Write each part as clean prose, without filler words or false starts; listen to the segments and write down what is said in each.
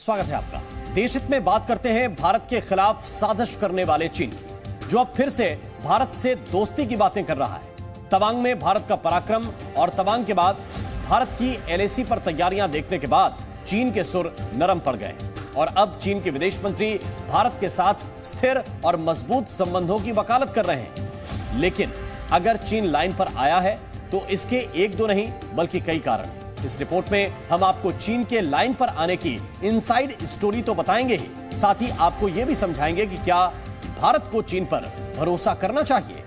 स्वागत है आपका। देश हित में बात करते हैं भारत के खिलाफ साजिश करने वाले चीन की, जो अब फिर से भारत से दोस्ती की बातें कर रहा है। तवांग में भारत का पराक्रम और तवांग के बाद भारत की एलएसी पर तैयारियां देखने के बाद चीन के सुर नरम पड़ गए और अब चीन के विदेश मंत्री भारत के साथ स्थिर और मजबूत संबंधों की वकालत कर रहे हैं। लेकिन अगर चीन लाइन पर आया है तो इसके एक दो नहीं बल्कि कई कारण। इस रिपोर्ट में हम आपको चीन के लाइन पर आने की इनसाइड स्टोरी तो बताएंगे ही, साथ ही आपको यह भी समझाएंगे कि क्या भारत को चीन पर भरोसा करना चाहिए।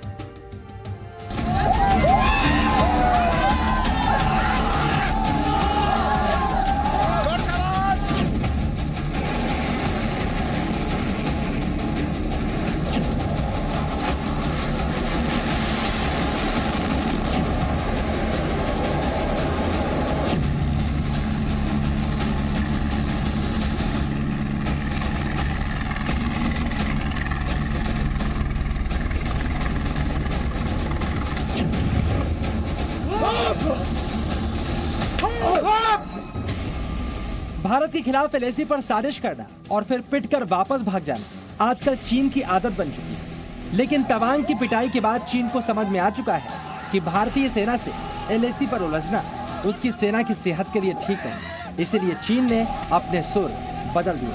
भारत के खिलाफ एलएसी पर साजिश करना और फिर पिटकर वापस भाग जाना आजकल चीन की आदत बन चुकी है। लेकिन तवांग की पिटाई के बाद चीन को समझ में आ चुका है कि भारतीय सेना से एलएसी पर उलझना उसकी सेना की सेहत के लिए ठीक नहीं। इसलिए चीन ने अपने सुर बदल दिए।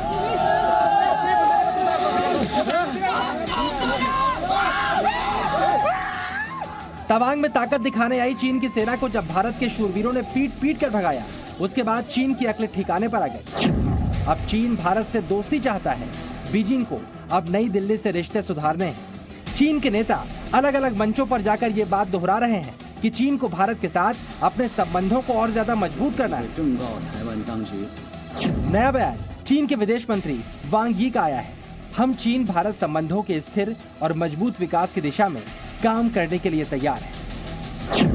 तवांग में ताकत दिखाने आई चीन की सेना को जब भारत के शूरवीरों ने पीट पीट कर भगाया, उसके बाद चीन की अकल ठिकाने पर आ गई। अब चीन भारत से दोस्ती चाहता है। बीजिंग को अब नई दिल्ली से रिश्ते सुधारने हैं। चीन के नेता अलग अलग मंचों पर जाकर ये बात दोहरा रहे हैं कि चीन को भारत के साथ अपने संबंधों को और ज्यादा मजबूत करना है। नया बयान चीन के विदेश मंत्री वांग यी का आया है। हम चीन भारत संबंधों के स्थिर और मजबूत विकास की दिशा में काम करने के लिए तैयार है।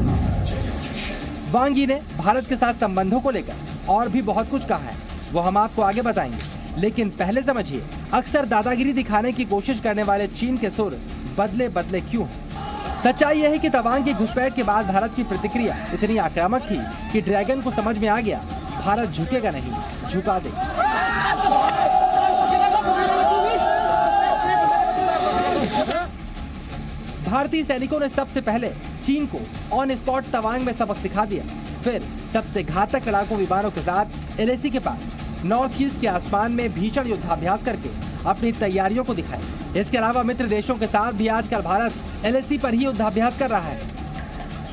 वांग यी ने भारत के साथ संबंधों को लेकर और भी बहुत कुछ कहा है, वो हम आपको आगे बताएंगे। लेकिन पहले समझिए, अक्सर दादागिरी दिखाने की कोशिश करने वाले चीन के सुर बदले बदले क्यों। सच्चाई यह है कि तवांग की घुसपैठ के बाद भारत की प्रतिक्रिया इतनी आक्रामक थी कि ड्रैगन को समझ में आ गया, भारत झुकेगा नहीं, झुका दे। भारतीय सैनिकों ने सबसे पहले चीन को ऑन स्पॉट तवांग में सबक सिखा दिया। फिर सबसे घातक लड़ाकू विमानों के साथ एलएसी के पास नॉर्थ हिल्स के आसमान में भीषण युद्धाभ्यास करके अपनी तैयारियों को दिखाया। इसके अलावा मित्र देशों के साथ भी आजकल भारत एलएसी पर ही युद्धाभ्यास कर रहा है।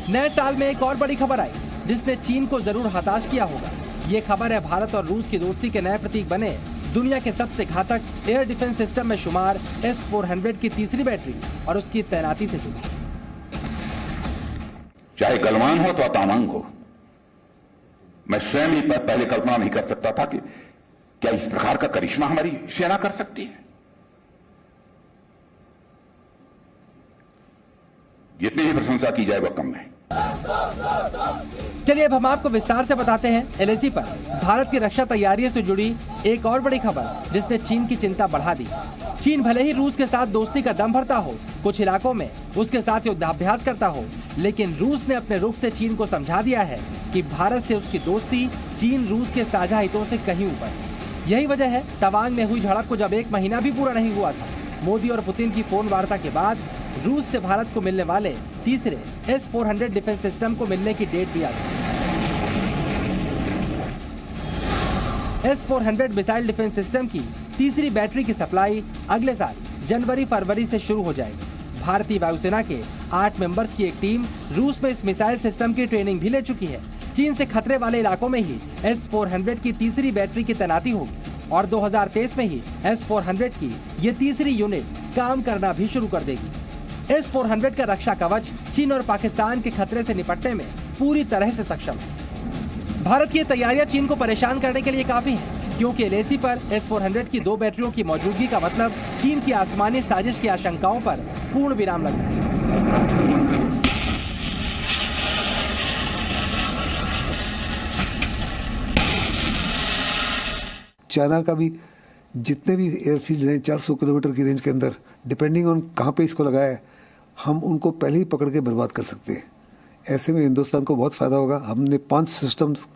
नए साल में एक और बड़ी खबर आई जिसने चीन को जरूर हताश किया होगा। ये खबर है भारत और रूस की दोस्ती के नए प्रतीक बने दुनिया के सबसे घातक एयर डिफेंस सिस्टम में शुमार S-400 की तीसरी बैटरी और उसकी तैनाती से जुड़ी। चाहे गलवान हो तो तवांग हो, मैं स्वयं ही पहले कल्पना नहीं कर सकता था कि क्या इस प्रकार का करिश्मा हमारी सेना कर सकती है। जितनी ही प्रशंसा की जाए वह कम है। चलिए अब हम आपको विस्तार से बताते हैं एलएसी पर भारत की रक्षा तैयारियों से जुड़ी एक और बड़ी खबर जिसने चीन की चिंता बढ़ा दी। चीन भले ही रूस के साथ दोस्ती का दम भरता हो, कुछ इलाकों में उसके साथ युद्धाभ्यास करता हो, लेकिन रूस ने अपने रुख से चीन को समझा दिया है कि भारत से उसकी दोस्ती चीन रूस के साझा हितों से कहीं ऊपर है। यही वजह है तवांग में हुई झड़प को जब एक महीना भी पूरा नहीं हुआ था, मोदी और पुतिन की फोन वार्ता के बाद रूस से भारत को मिलने वाले तीसरे S-400 डिफेंस सिस्टम को मिलने की डेट भी आ गई। S-400 मिसाइल डिफेंस सिस्टम की तीसरी बैटरी की सप्लाई अगले साल जनवरी-फरवरी से शुरू हो जाएगी। भारतीय वायुसेना के 8 मेंबर्स की एक टीम रूस में इस मिसाइल सिस्टम की ट्रेनिंग भी ले चुकी है। चीन से खतरे वाले इलाकों में ही S-400 की तीसरी बैटरी की तैनाती होगी और 2023 में ही S-400 की ये तीसरी यूनिट काम करना भी शुरू कर देगी। S-400 का रक्षा कवच चीन और पाकिस्तान के खतरे से निपटने में पूरी तरह से सक्षम है। भारत की तैयारियां चीन को परेशान करने के लिए काफी हैं, क्योंकि एलएसी पर S-400 की 2 बैटरियों की मौजूदगी का मतलब चीन की आसमानी साजिश की आशंकाओं पर पूर्ण विराम लगना है। चाइना का भी जितने भी एयरफील्ड हैं 400 किलोमीटर की रेंज के अंदर, डिपेंडिंग ऑन कहाँ पे इसको लगाया है, हम उनको पहले ही पकड़ के बर्बाद कर सकते हैं। ऐसे में हिंदुस्तान को बहुत फ़ायदा होगा। हमने 5 सिस्टम्स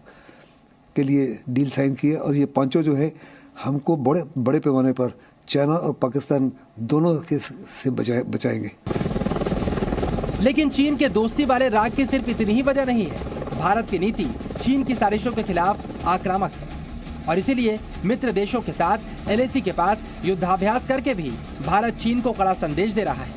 के लिए डील साइन की है और ये पांचों जो है हमको बड़े बड़े पैमाने पर चाइना और पाकिस्तान दोनों के से बचाएंगे। लेकिन चीन के दोस्ती वाले राग की सिर्फ इतनी ही वजह नहीं है। भारत की नीति चीन की साजिशों के खिलाफ आक्रामक है और इसीलिए मित्र देशों के साथ एलएसी के पास युद्धाभ्यास करके भी भारत चीन को कड़ा संदेश दे रहा है।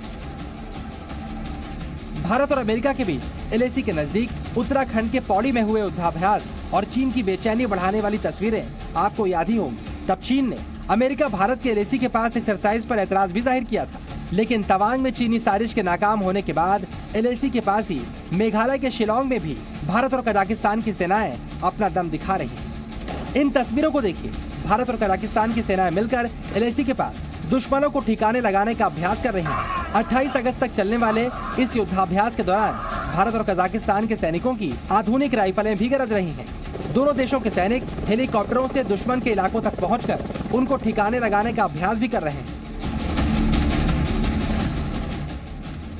भारत और अमेरिका के बीच एलएसी के नजदीक उत्तराखंड के पौड़ी में हुए युद्धाभ्यास और चीन की बेचैनी बढ़ाने वाली तस्वीरें आपको याद ही होंगी। तब चीन ने अमेरिका भारत के एलएसी के पास एक्सरसाइज पर ऐतराज भी जाहिर किया था, लेकिन तवांग में चीनी साजिश के नाकाम होने के बाद एलएसी के पास ही मेघालय के शिलांग में भी भारत और कजाकिस्तान की सेनाएं अपना दम दिखा रही हैं। इन तस्वीरों को देखिए। भारत और कजाकिस्तान की सेनाएं मिलकर एलएसी के पास दुश्मनों को ठिकाने लगाने का अभ्यास कर रही हैं। 28 अगस्त तक चलने वाले इस युद्धाभ्यास के दौरान भारत और कजाकिस्तान के सैनिकों की आधुनिक राइफलें भी गरज रही हैं। दोनों देशों के सैनिक हेलीकॉप्टरों से दुश्मन के इलाकों तक पहुंचकर उनको ठिकाने लगाने का अभ्यास भी कर रहे हैं।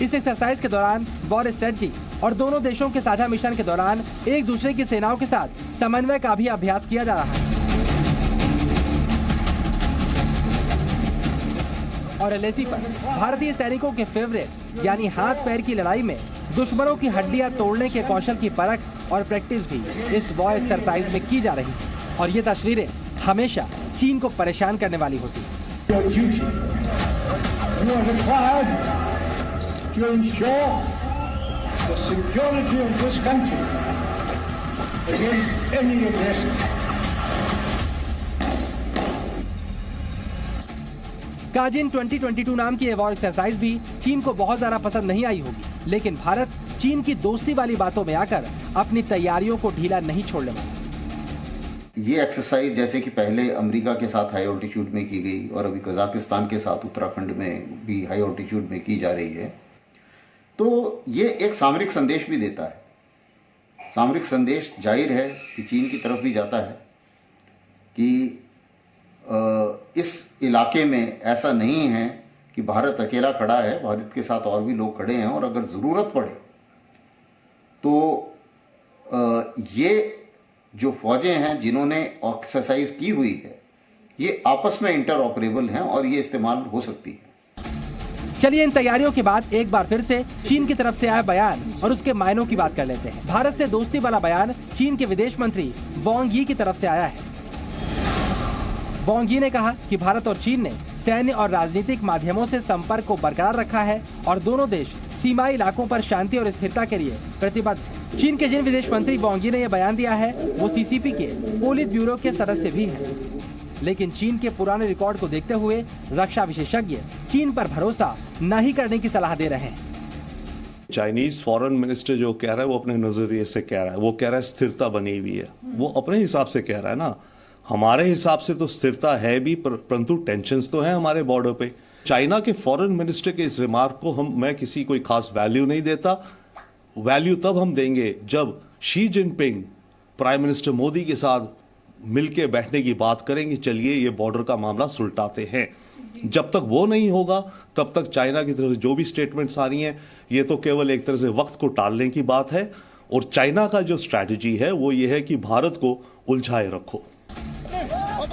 इस एक्सरसाइज के दौरान वॉर स्ट्रेटजी और दोनों देशों के साझा मिशन के दौरान एक दूसरे की सेनाओं के साथ समन्वय का भी अभ्यास किया जा रहा है। और एलएसी पर भारतीय सैनिकों के फेवरेट यानी हाथ पैर की लड़ाई में दुश्मनों की हड्डियां तोड़ने के कौशल की परख और प्रैक्टिस भी इस वॉर एक्सरसाइज में की जा रही है। और ये तस्वीरें हमेशा चीन को परेशान करने वाली होती है। काजिन 2022 नाम की वॉर एक्सरसाइज भी चीन को बहुत ज्यादा पसंद नहीं आई होगी, लेकिन भारत चीन की दोस्ती वाली बातों में आकर अपनी तैयारियों को ढीला नहीं छोड़ने वाला। ये एक्सरसाइज जैसे कि पहले अमेरिका के साथ हाई ऑल्टीट्यूड में की गई और अभी कजाकिस्तान के साथ उत्तराखंड में भी हाई ऑल्टीट्यूड में की जा रही है, तो ये एक सामरिक संदेश भी देता है। सामरिक संदेश जाहिर है कि चीन की तरफ भी जाता है कि इस इलाके में ऐसा नहीं है कि भारत अकेला खड़ा है, भारत के साथ और भी लोग खड़े हैं और अगर ज़रूरत पड़े तो ये जो फौजें हैं जिन्होंने एक्सरसाइज की हुई है ये आपस में इंटरऑपरेबल हैं और ये इस्तेमाल हो सकती है। चलिए इन तैयारियों के बाद एक बार फिर से चीन की तरफ से आया बयान और उसके मायनों की बात कर लेते हैं। भारत से दोस्ती वाला बयान चीन के विदेश मंत्री वांग यी की तरफ से आया है। वांग यी ने कहा कि भारत और चीन ने सैन्य और राजनीतिक माध्यमों से संपर्क को बरकरार रखा है और दोनों देश सीमाई इलाकों पर शांति और स्थिरता के लिए प्रतिबद्ध हैं। चीन के जिन विदेश मंत्री वांग यी ने यह बयान दिया है वो सीसीपी के पोलित ब्यूरो के सदस्य भी हैं। लेकिन चीन के पुराने रिकॉर्ड को देखते हुए रक्षा विशेषज्ञ चीन पर भरोसा नहीं करने की सलाह दे रहे हैं। चाइनीज फॉरेन मिनिस्टर जो कह रहा है वो अपने नजरिए से कह रहा है, वो कह रहा है स्थिरता बनी हुई है, वो अपने हिसाब से कह रहा है ना। हमारे हिसाब से तो स्थिरता है भी, परंतु टेंशन्स तो हैं हमारे बॉर्डर पे। चाइना के फॉरेन मिनिस्टर के इस रिमार्क को मैं किसी कोई खास वैल्यू नहीं देता। वैल्यू तब हम देंगे जब Xi Jinping prime minister Modi के साथ मिलके बैठने की बात करेंगे, चलिए ये बॉर्डर का मामला सुलटाते हैं। जब तक वो नहीं होगा तब तक चाइना की तरफ से जो भी स्टेटमेंट्स आ रही हैं ये तो केवल एक तरह से वक्त को टालने की बात है। और चाइना का जो स्ट्रैटेजी है वो ये है कि भारत को उलझाए रखो।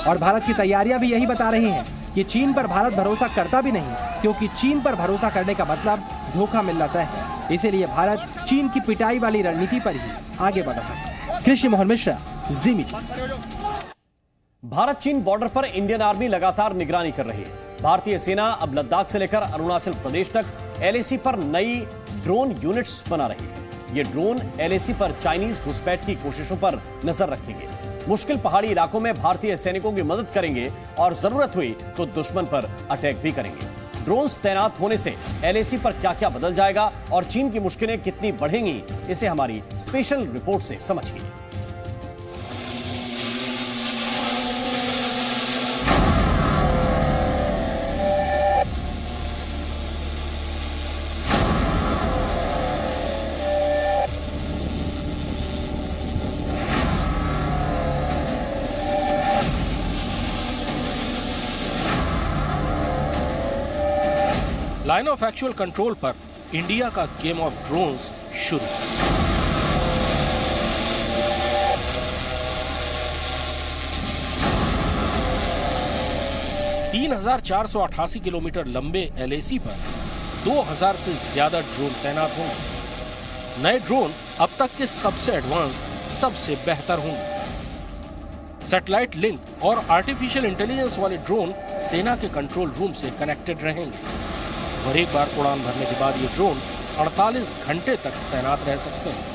और भारत की तैयारियां भी यही बता रही हैं कि चीन पर भारत भरोसा करता भी नहीं, क्योंकि चीन पर भरोसा करने का मतलब धोखा मिल जाता है। इसीलिए भारत चीन की पिटाई वाली रणनीति पर ही आगे बढ़ रहा है। कृष्ण मोहन मिश्रा, जी मीडिया। भारत चीन बॉर्डर पर इंडियन आर्मी लगातार निगरानी कर रही है। भारतीय सेना अब लद्दाख से लेकर अरुणाचल प्रदेश तक एलएसी पर नई ड्रोन यूनिट्स बना रही है। ये ड्रोन एलएसी पर चाइनीज घुसपैठ की कोशिशों पर नजर रखेंगे, मुश्किल पहाड़ी इलाकों में भारतीय सैनिकों की मदद करेंगे और जरूरत हुई तो दुश्मन पर अटैक भी करेंगे। ड्रोन्स तैनात होने से एलएसी पर क्या क्या बदल जाएगा और चीन की मुश्किलें कितनी बढ़ेंगी, इसे हमारी स्पेशल रिपोर्ट से समझिए। लाइन ऑफ एक्चुअल कंट्रोल पर इंडिया का गेम ऑफ ड्रोन्स शुरू। 3488 किलोमीटर लंबे LAC पर 2000 से ज्यादा ड्रोन तैनात होंगे। नए ड्रोन अब तक के सबसे एडवांस, सबसे बेहतर होंगे। सैटेलाइट लिंक और आर्टिफिशियल इंटेलिजेंस वाले ड्रोन सेना के कंट्रोल रूम से कनेक्टेड रहेंगे और एक बार उड़ान भरने के बाद ये ड्रोन 48 घंटे तक तैनात रह सकते हैं।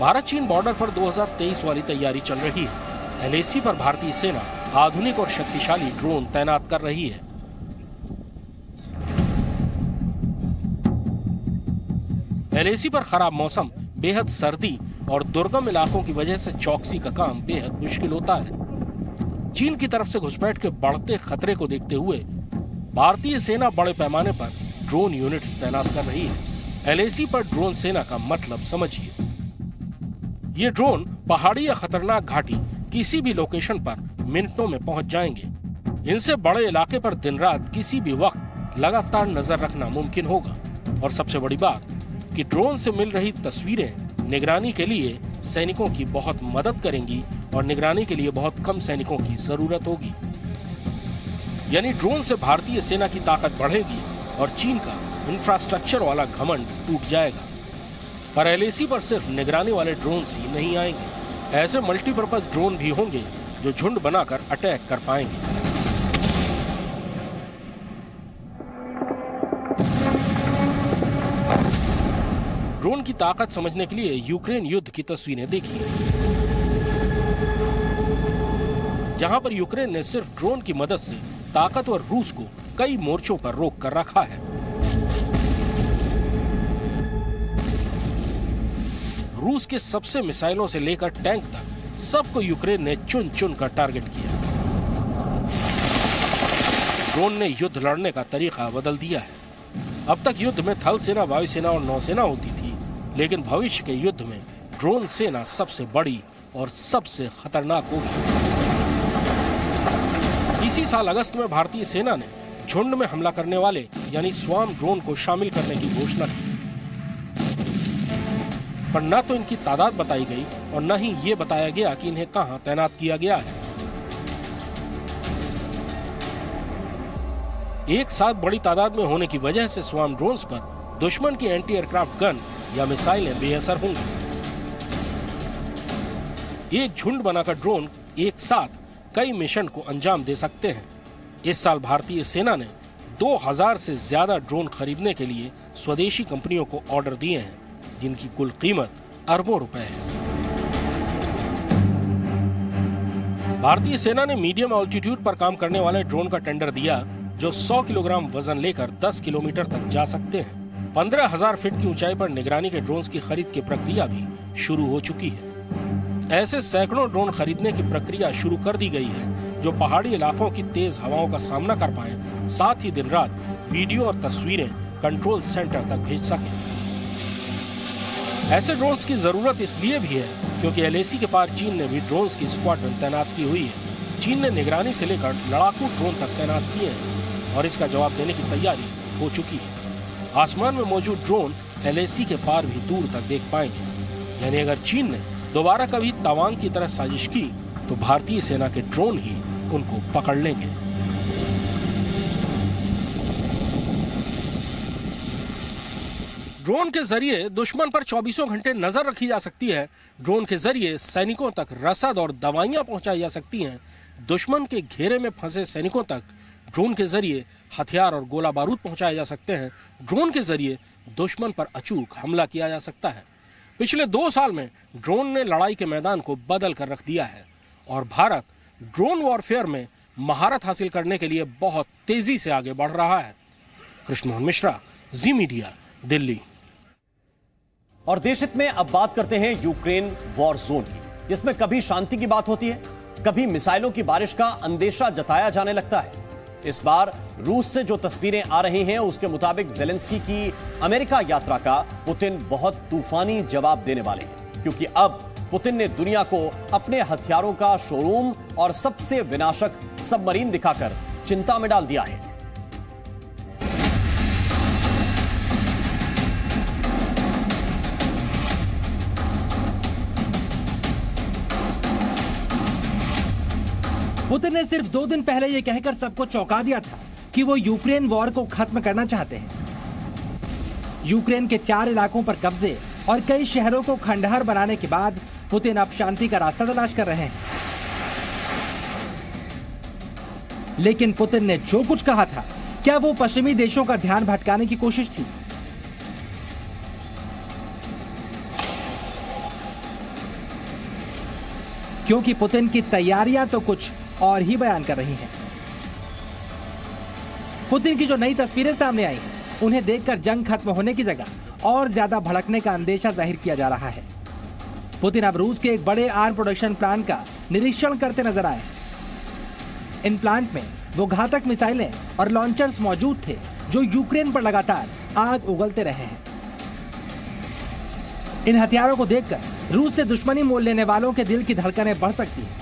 भारत चीन बॉर्डर पर 2023 वाली तैयारी चल रही है। LAC पर भारतीय सेना आधुनिक और शक्तिशाली ड्रोन तैनात कर रही है। LAC पर खराब मौसम, बेहद सर्दी और दुर्गम इलाकों की वजह से चौकसी का काम बेहद मुश्किल होता है। चीन की तरफ से घुसपैठ के बढ़ते खतरे को देखते हुए भारतीय सेना बड़े पैमाने पर ड्रोन यूनिट्स तैनात कर रही है। LAC पर ड्रोन सेना का मतलब समझिए। ये ड्रोन पहाड़ी या खतरनाक घाटी किसी भी लोकेशन पर मिनटों में पहुंच जाएंगे। इनसे बड़े इलाके पर दिन रात किसी भी वक्त लगातार नजर रखना मुमकिन होगा। और सबसे बड़ी बात कि ड्रोन से मिल रही तस्वीरें निगरानी के लिए सैनिकों की बहुत मदद करेंगी और निगरानी के लिए बहुत कम सैनिकों की जरूरत होगी। यानी ड्रोन से भारतीय सेना की ताकत बढ़ेगी और चीन का इंफ्रास्ट्रक्चर वाला घमंड टूट जाएगा। पर LAC पर सिर्फ निगरानी वाले ड्रोन ही नहीं आएंगे। ऐसे मल्टीपर्पज ड्रोन भी होंगे जो झुंड बनाकर अटैक कर पाएंगे। ड्रोन की ताकत समझने के लिए यूक्रेन युद्ध की तस्वीरें देखिए, जहां पर यूक्रेन ने सिर्फ ड्रोन की मदद से ताकतवर रूस को कई मोर्चों पर रोक कर रखा है। रूस के सबसे मिसाइलों से लेकर टैंक तक सबको यूक्रेन ने चुन चुन कर टारगेट किया। ड्रोन ने युद्ध लड़ने का तरीका बदल दिया है। अब तक युद्ध में थल सेना, वायुसेना और नौसेना होती थी, लेकिन भविष्य के युद्ध में ड्रोन सेना सबसे बड़ी और सबसे खतरनाक होगी। इसी साल अगस्त में भारतीय सेना ने झुंड में हमला करने वाले यानी स्वार्म ड्रोन को शामिल करने की घोषणा की, पर न तो इनकी तादाद बताई गई और न ही ये बताया गया कि इन्हें कहां तैनात किया गया है। एक साथ बड़ी तादाद में होने की वजह से स्वार्म ड्रोन्स पर दुश्मन की एंटी एयरक्राफ्ट गन या मिसाइलें बेअसर होंगी। एक झुंड बनाकर ड्रोन एक साथ कई मिशन को अंजाम दे सकते हैं। इस साल भारतीय सेना ने 2000 से ज्यादा ड्रोन खरीदने के लिए स्वदेशी कंपनियों को ऑर्डर दिए हैं, जिनकी कुल कीमत अरबों रुपए है। भारतीय सेना ने मीडियम ऑल्टीट्यूड पर काम करने वाले ड्रोन का टेंडर दिया, जो 100 किलोग्राम वजन लेकर 10 किलोमीटर तक जा सकते हैं। 15,000 फीट की ऊंचाई पर निगरानी के ड्रोन्स की खरीद की प्रक्रिया भी शुरू हो चुकी है। ऐसे सैकड़ों ड्रोन खरीदने की प्रक्रिया शुरू कर दी गई है, जो पहाड़ी इलाकों की तेज हवाओं का सामना कर पाए, साथ ही दिन रात वीडियो और तस्वीरें कंट्रोल सेंटर तक भेज सके। ऐसे ड्रोन्स की जरूरत इसलिए भी है क्योंकि LAC के पार चीन ने भी ड्रोन्स की स्क्वाड्रन तैनात की हुई है। चीन ने निगरानी से लेकर लड़ाकू ड्रोन तक तैनात किए हैं और इसका जवाब देने की तैयारी हो चुकी है। आसमान में मौजूद ड्रोन LAC के पार भी दूर तक देख पाएंगे। यानी अगर चीन ने दोबारा कभी तवांग की तरह साजिश की तो भारतीय सेना के ड्रोन ही उनको पकड़ लेंगे। ड्रोन के जरिए दुश्मन पर 24 घंटे नजर रखी जा सकती है। ड्रोन के जरिए सैनिकों तक रसद और दवाइयां पहुंचाई जा सकती हैं। दुश्मन के घेरे में फंसे सैनिकों तक ड्रोन के जरिए हथियार और गोला बारूद पहुंचाए जा सकते हैं। ड्रोन के जरिए दुश्मन पर अचूक हमला किया जा सकता है। पिछले 2 साल में ड्रोन ने लड़ाई के मैदान को बदल कर रख दिया है और भारत ड्रोन वॉरफेयर में महारत हासिल करने के लिए बहुत तेजी से आगे बढ़ रहा है। कृष्ण मोहन मिश्रा, जी मीडिया, दिल्ली। और देश हित में अब बात करते हैं यूक्रेन वॉर जोन की, जिसमें कभी शांति की बात होती है, कभी मिसाइलों की बारिश का अंदेशा जताया जाने लगता है। इस बार रूस से जो तस्वीरें आ रही हैं उसके मुताबिक ज़ेलेंस्की की अमेरिका यात्रा का पुतिन बहुत तूफानी जवाब देने वाले हैं, क्योंकि अब पुतिन ने दुनिया को अपने हथियारों का शोरूम और सबसे विनाशक सबमरीन दिखाकर चिंता में डाल दिया है। पुतिन ने सिर्फ 2 दिन पहले ये कहकर सबको चौंका दिया था कि वो यूक्रेन वॉर को खत्म करना चाहते हैं। यूक्रेन के 4 इलाकों पर कब्जे और कई शहरों को खंडहर बनाने के बाद पुतिन अब शांति का रास्ता तलाश कर रहे हैं। लेकिन पुतिन ने जो कुछ कहा था, क्या वो पश्चिमी देशों का ध्यान भटकाने की कोशिश थी? क्योंकि पुतिन की तैयारियां तो कुछ और ही बयान कर रही हैं। पुतिन की जो नई तस्वीरें सामने आई हैं, उन्हें देखकर जंग खत्म होने की जगह और ज्यादा भड़कने का अंदेशा जाहिर किया जा रहा है। पुतिन अब रूस के एक बड़े आर्म प्रोडक्शन प्लांट का निरीक्षण करते नजर आए। इन प्लांट में वो घातक मिसाइलें और लॉन्चर्स मौजूद थे जो यूक्रेन पर लगातार आग उगलते रहे हैं। इन हथियारों को देखकर रूस से दुश्मनी मोल लेने वालों के दिल की धड़कनें बढ़ सकती हैं।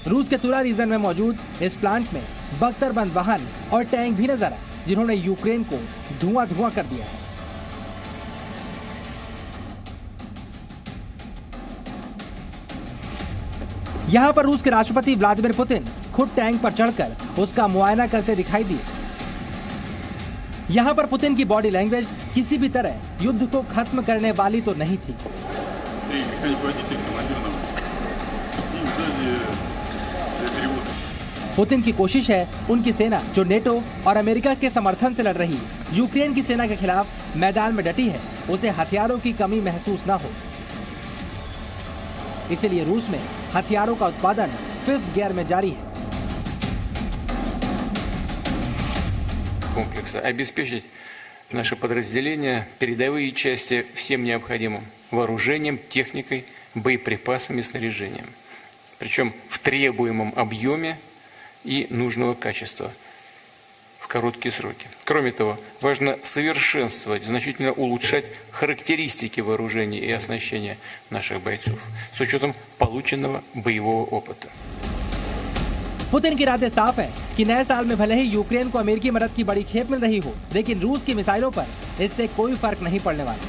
रूस के तुरा रीजन में मौजूद इस प्लांट में बख्तरबंद वाहन और टैंक भी नजर आए, जिन्होंने यूक्रेन को धुआं कर दिया है। यहां पर रूस के राष्ट्रपति व्लादिमीर पुतिन खुद टैंक पर चढ़कर उसका मुआयना करते दिखाई दिए। यहां पर पुतिन की बॉडी लैंग्वेज किसी भी तरह युद्ध को खत्म करने वाली तो नहीं थी। पुतिन की कोशिश है उनकी सेना, जो नेटो और अमेरिका के समर्थन से लड़ रही यूक्रेन की सेना के खिलाफ मैदान में डटी है, उसे हथियारों की कमी महसूस न हो। इसलिए रूस में हथियारों का उत्पादन 5th गियर में जारी है। Комплекса обеспечить наши подразделения, передовые части всем необходимым вооружением, техникой, боеприпасами, снаряжением. Причем в требуемом объеме и нужного качества в короткие сроки. Кроме того, важно совершенствовать, значительно улучшать характеристики вооружения и оснащения наших бойцов с учетом полученного боевого опыта. पुतिन के इरादे साफ है कि नए साल में भले ही यूक्रेन को अमेरिकी मदद की बड़ी खेप मिल रही हो, लेकिन रूस की मिसाइलों पर इससे कोई फर्क नहीं पड़ने वाला।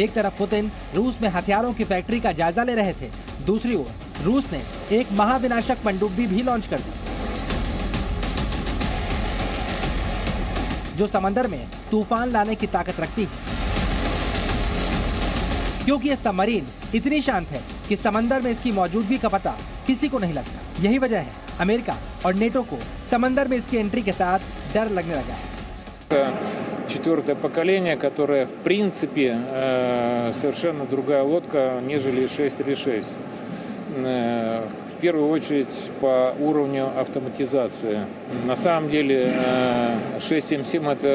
एक तरफ पुतिन रूस में हथियारों की फैक्ट्री का जायजा ले रहे थे, दूसरी ओर रूस ने एक महाविनाशक पनडुब्बी भी लॉन्च कर दी, जो समंदर में तूफान लाने की ताकत रखती है। क्योंकि यह सबमरीन इतनी शांत है कि समंदर में इसकी मौजूदगी का पता किसी को नहीं लगता। यही वजह है अमेरिका और नेटो को समंदर में इसकी एंट्री के साथ डर लगने लगा है। 4-е поколение, которое в принципе совершенно другая лодка, нежели 636. В первую очередь по уровню автоматизации. На самом деле 677 это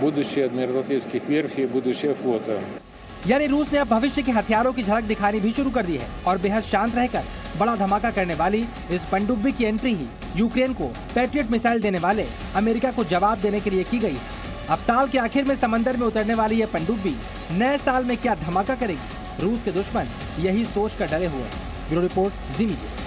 будущее адмиралтейских верфей, будущее флота. यानी रूस ने अब भविष्य के हथियारों की झलक दिखानी भी शुरू कर दी है और बेहद शांत रहकर बड़ा धमाका करने वाली इस पनडुब्बी की एंट्री ही यूक्रेन को पैट्रियट मिसाइल देने वाले अमेरिका को जवाब देने के लिए की गई है। अब साल के आखिर में समंदर में उतरने वाली यह पनडुब्बी नए साल में क्या धमाका करेगी, रूस के दुश्मन यही सोच कर डरे हुए हैं। ब्यूरो रिपोर्ट, जी मीडिया।